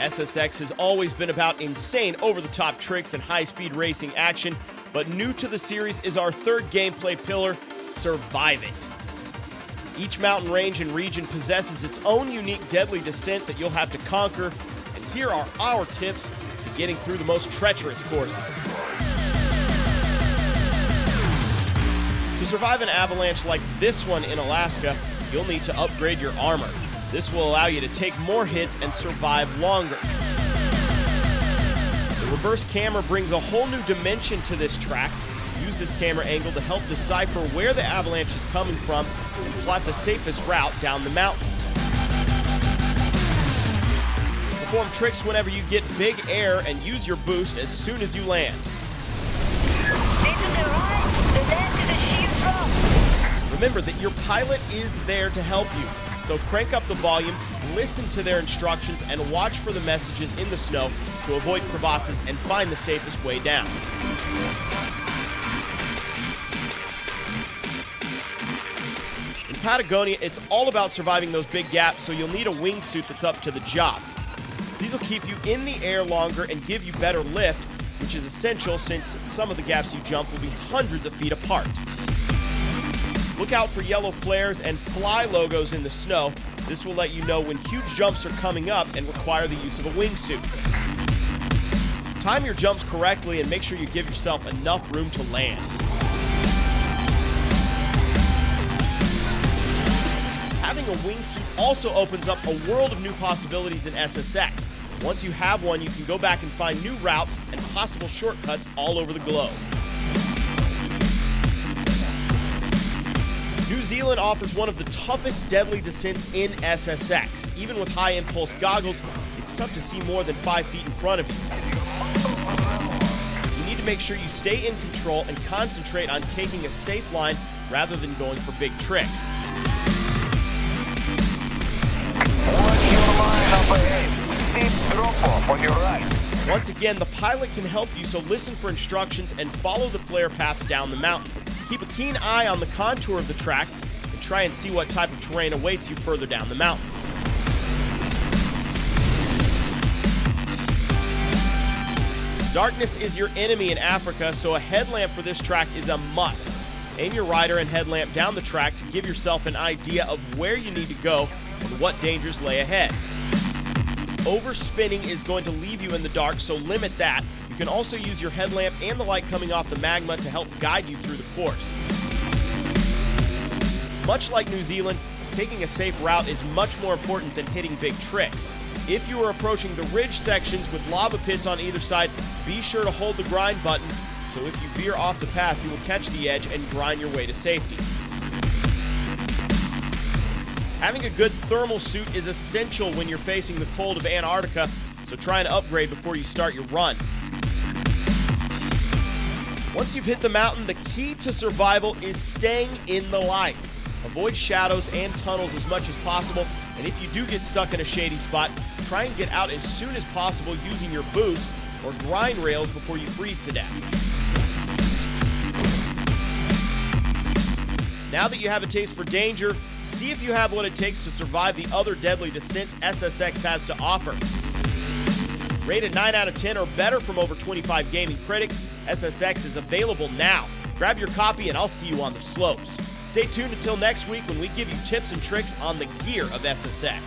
SSX has always been about insane over-the-top tricks and high-speed racing action, but new to the series is our third gameplay pillar, Survive It. Each mountain range and region possesses its own unique deadly descent that you'll have to conquer, and here are our tips to getting through the most treacherous courses. To survive an avalanche like this one in Alaska, you'll need to upgrade your armor. This will allow you to take more hits and survive longer. The reverse camera brings a whole new dimension to this track. Use this camera angle to help decipher where the avalanche is coming from and plot the safest route down the mountain. Perform tricks whenever you get big air and use your boost as soon as you land. Remember that your pilot is there to help you, so crank up the volume, listen to their instructions, and watch for the messages in the snow to avoid crevasses and find the safest way down. In Patagonia, it's all about surviving those big gaps, so you'll need a wingsuit that's up to the job. These will keep you in the air longer and give you better lift, which is essential since some of the gaps you jump will be hundreds of feet apart. Look out for yellow flares and fly logos in the snow. This will let you know when huge jumps are coming up and require the use of a wingsuit. Time your jumps correctly and make sure you give yourself enough room to land. Having a wingsuit also opens up a world of new possibilities in SSX. Once you have one, you can go back and find new routes and possible shortcuts all over the globe. New Zealand offers one of the toughest deadly descents in SSX. Even with high impulse goggles, it's tough to see more than 5 feet in front of you. You need to make sure you stay in control and concentrate on taking a safe line rather than going for big tricks. Watch your line up ahead. Steep drop off on your right. Once again, the pilot can help you, so listen for instructions and follow the flare paths down the mountain. Keep a keen eye on the contour of the track and try and see what type of terrain awaits you further down the mountain. Darkness is your enemy in Africa, so a headlamp for this track is a must. Aim your rider and headlamp down the track to give yourself an idea of where you need to go and what dangers lay ahead. Overspinning is going to leave you in the dark, so limit that. You can also use your headlamp and the light coming off the magma to help guide you through the course. Much like New Zealand, taking a safe route is much more important than hitting big tricks. If you are approaching the ridge sections with lava pits on either side, be sure to hold the grind button, so if you veer off the path, you will catch the edge and grind your way to safety. Having a good thermal suit is essential when you're facing the cold of Antarctica, so try and upgrade before you start your run. Once you've hit the mountain, the key to survival is staying in the light. Avoid shadows and tunnels as much as possible, and if you do get stuck in a shady spot, try and get out as soon as possible using your boost or grind rails before you freeze to death. Now that you have a taste for danger, see if you have what it takes to survive the other deadly descents SSX has to offer. Rated 9 out of 10 or better from over 25 gaming critics, SSX is available now. Grab your copy and I'll see you on the slopes. Stay tuned until next week when we give you tips and tricks on the gear of SSX.